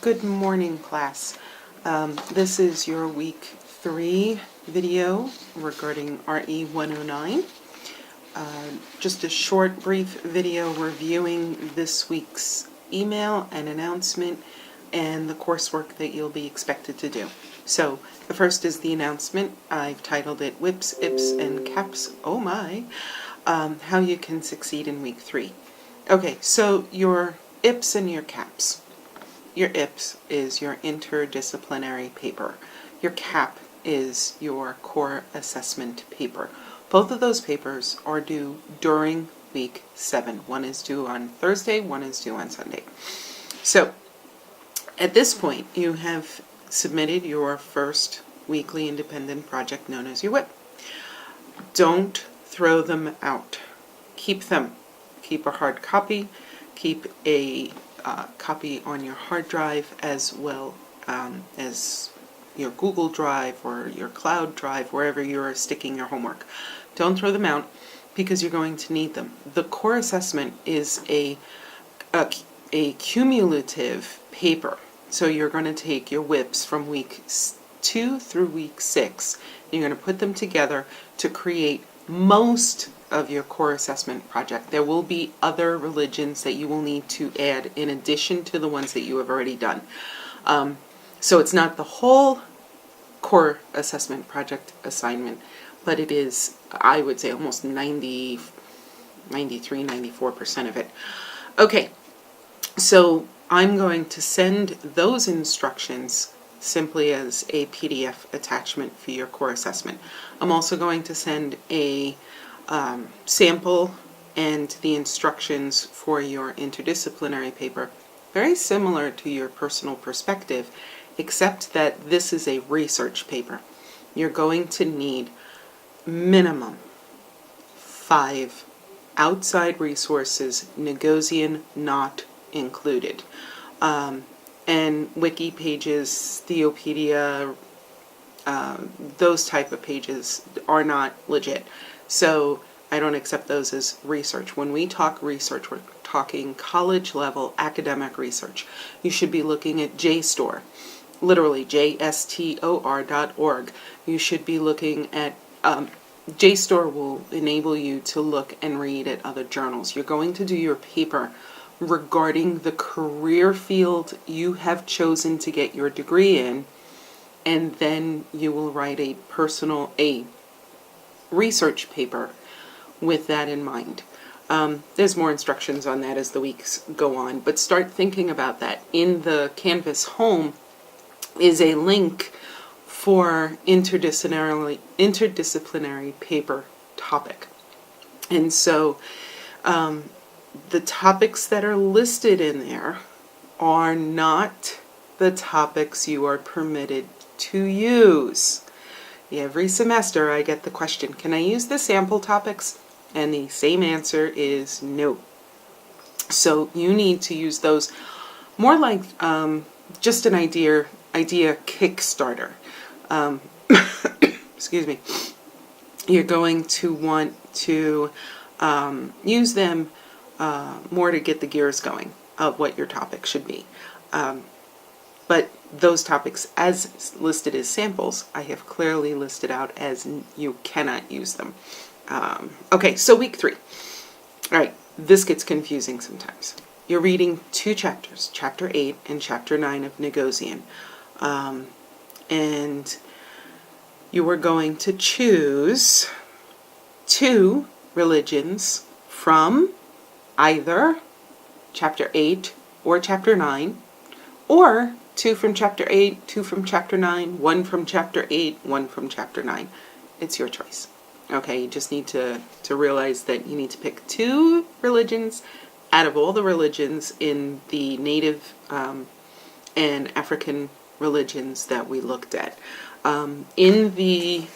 Good morning, class. This is your week 3 video regarding RE109. Just a short, brief video reviewing this week's email and announcement and the coursework that you'll be expected to do. So, the first is the announcement. I've titled it Whips, Ips, and Caps, oh my, how you can succeed in week 3. Okay, so your Ips and your Caps. Your IPS is your interdisciplinary paper. Your CAP is your core assessment paper. Both of those papers are due during week 7. One is due on Thursday, one is due on Sunday. So, at this point, you have submitted your first weekly independent project known as your WIP. Don't throw them out. Keep them. Keep a hard copy. Keep a copy on your hard drive as well as your Google Drive or your cloud drive, wherever you're sticking your homework. Don't throw them out because you're going to need them. The core assessment is a cumulative paper. So you're going to take your WIPs from week 2 through week 6. And you're going to put them together to create most of your core assessment project. There will be other religions that you will need to add in addition to the ones that you have already done. So it's not the whole core assessment project assignment, but it is, I would say, almost 94% of it. Okay, so I'm going to send those instructions simply as a PDF attachment for your core assessment. I'm also going to send a sample and the instructions for your interdisciplinary paper, very similar to your personal perspective, except that this is a research paper. You're going to need minimum 5 outside resources, Negosian not included. And wiki pages, Theopedia, those type of pages are not legit. So I don't accept those as research. When we talk research, we're talking college level academic research. You should be looking at JSTOR, literally JSTOR.org. You should be looking at, JSTOR will enable you to look and read at other journals. You're going to do your paper regarding the career field you have chosen to get your degree in, and then you will write a research paper with that in mind. There's more instructions on that as the weeks go on, but start thinking about that. In the Canvas home is a link for interdisciplinary paper topic. And so the topics that are listed in there are not the topics you are permitted to use. Every semester I get the question, can I use the sample topics? And the same answer is no. So you need to use those more like just an idea Kickstarter. Excuse me. You're going to want to use them more to get the gears going of what your topic should be. But those topics as listed as samples, I have clearly listed out as you cannot use them. Okay, so week 3. All right, this gets confusing sometimes. You're reading 2 chapters, chapter 8 and chapter 9 of Negosian. And you are going to choose 2 religions from either chapter 8 or chapter 9, or 2 from chapter 8, 2 from chapter 9, 1 from chapter 8, 1 from chapter 9. It's your choice. Okay, you just need to realize that you need to pick 2 religions out of all the religions in the native and African religions that we looked at. In the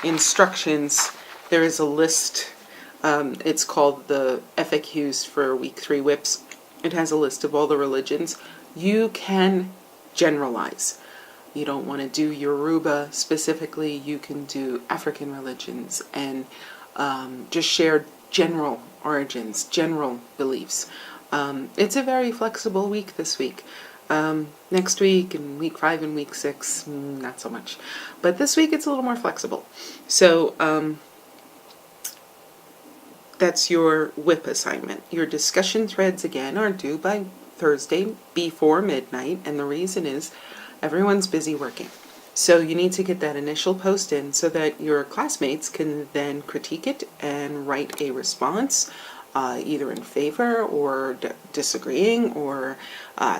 instructions, there is a list. It's called the FAQs for week 3 WIPs. It has a list of all the religions. You can generalize. You don't want to do Yoruba specifically. You can do African religions and just share general origins, general beliefs. It's a very flexible week this week. Next week and week 5 and week 6, not so much. But this week it's a little more flexible. So that's your WIP assignment. Your discussion threads, again, are due by Thursday before midnight, and the reason is everyone's busy working. So you need to get that initial post in so that your classmates can then critique it and write a response, either in favor or disagreeing or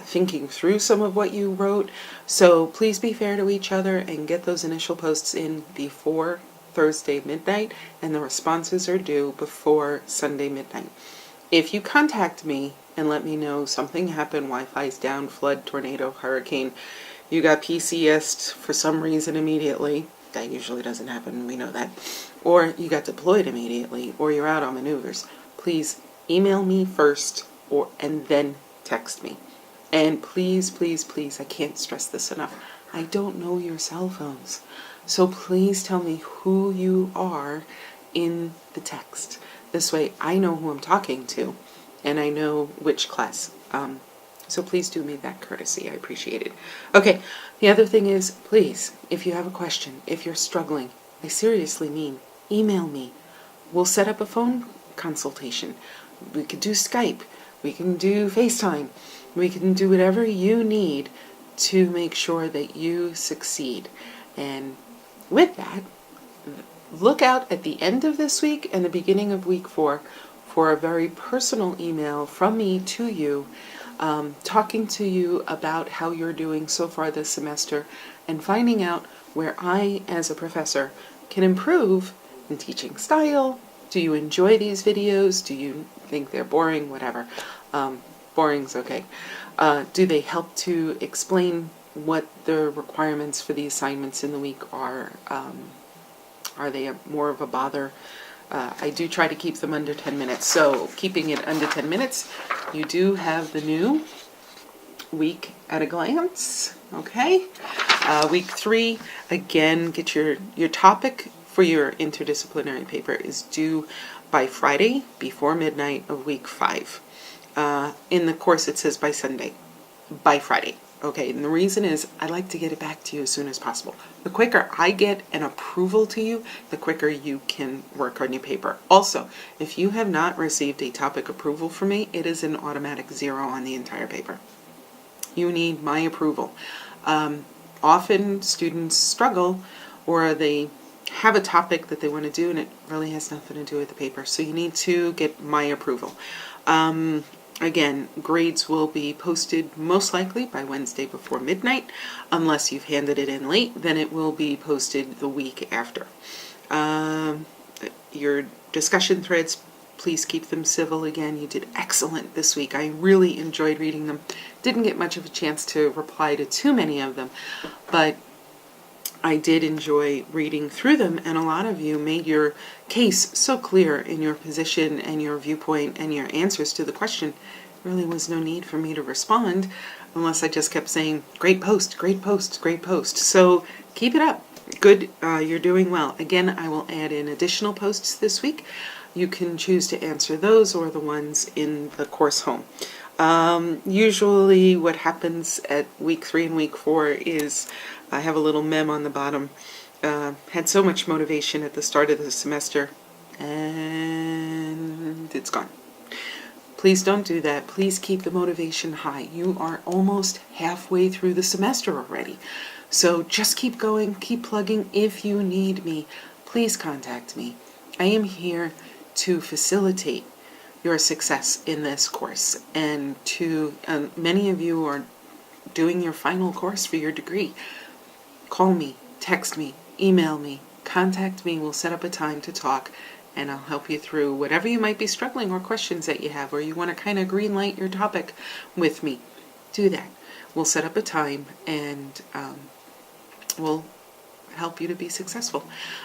thinking through some of what you wrote. So please be fair to each other and get those initial posts in before Thursday midnight, and the responses are due before Sunday midnight. If you contact me and let me know something happened, Wi-Fi's down, flood, tornado, hurricane, you got PCS'd for some reason immediately, that usually doesn't happen, we know that, or you got deployed immediately, or you're out on maneuvers, please email me first and then text me. And please, please, please, I can't stress this enough, I don't know your cell phones. So please tell me who you are in the text. This way I know who I'm talking to and I know which class. So please do me that courtesy. I appreciate it. Okay, the other thing is, please, if you have a question, if you're struggling, I seriously mean, email me. We'll set up a phone consultation. We could do Skype. We can do FaceTime. We can do whatever you need to make sure that you succeed. And with that, look out at the end of this week and the beginning of week 4 for a very personal email from me to you, talking to you about how you're doing so far this semester and finding out where I, as a professor, can improve in teaching style. Do you enjoy these videos? Do you think they're boring? Whatever. Boring's okay. Do they help to explain what the requirements for the assignments in the week are? Are they more of a bother? I do try to keep them under 10 minutes. So keeping it under 10 minutes, you do have the new week at a glance. Okay. Week 3, again, get your topic for your interdisciplinary paper is due by Friday before midnight of week 5. In the course it says by Sunday, by Friday. Okay, and the reason is I like to get it back to you as soon as possible. The quicker I get an approval to you, the quicker you can work on your paper. Also, if you have not received a topic approval from me, it is an automatic 0 on the entire paper. You need my approval. Often students struggle or they have a topic that they want to do and it really has nothing to do with the paper. So you need to get my approval. Again, grades will be posted most likely by Wednesday before midnight. Unless you've handed it in late, then it will be posted the week after. Your discussion threads, please keep them civil. Again, you did excellent this week. I really enjoyed reading them. Didn't get much of a chance to reply to too many of them, but I did enjoy reading through them, and a lot of you made your case so clear in your position and your viewpoint and your answers to the question. There really was no need for me to respond unless I just kept saying, great post, great post, great post. So keep it up. Good, you're doing well. Again, I will add in additional posts this week. You can choose to answer those or the ones in the course home. Usually what happens at week 3 and week 4 is I have a little mem on the bottom. Had so much motivation at the start of the semester and it's gone. Please don't do that. Please keep the motivation high. You are almost halfway through the semester already. So just keep going, keep plugging. If you need me, please contact me. I am here to facilitate your success in this course, and to many of you are doing your final course for your degree. Call me, text me, email me, contact me. We'll set up a time to talk and I'll help you through whatever you might be struggling or questions that you have, or you want to kind of green light your topic with me. Do that. We'll set up a time and we'll help you to be successful.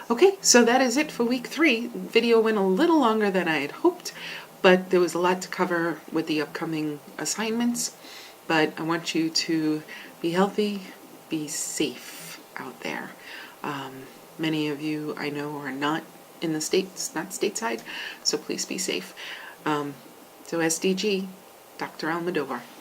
Okay, so that is it for week 3. Video went a little longer than I had hoped, but there was a lot to cover with the upcoming assignments. But I want you to be healthy, be safe out there. Many of you I know are not in the States, not stateside, so please be safe. So SDG, Dr. Almodovar.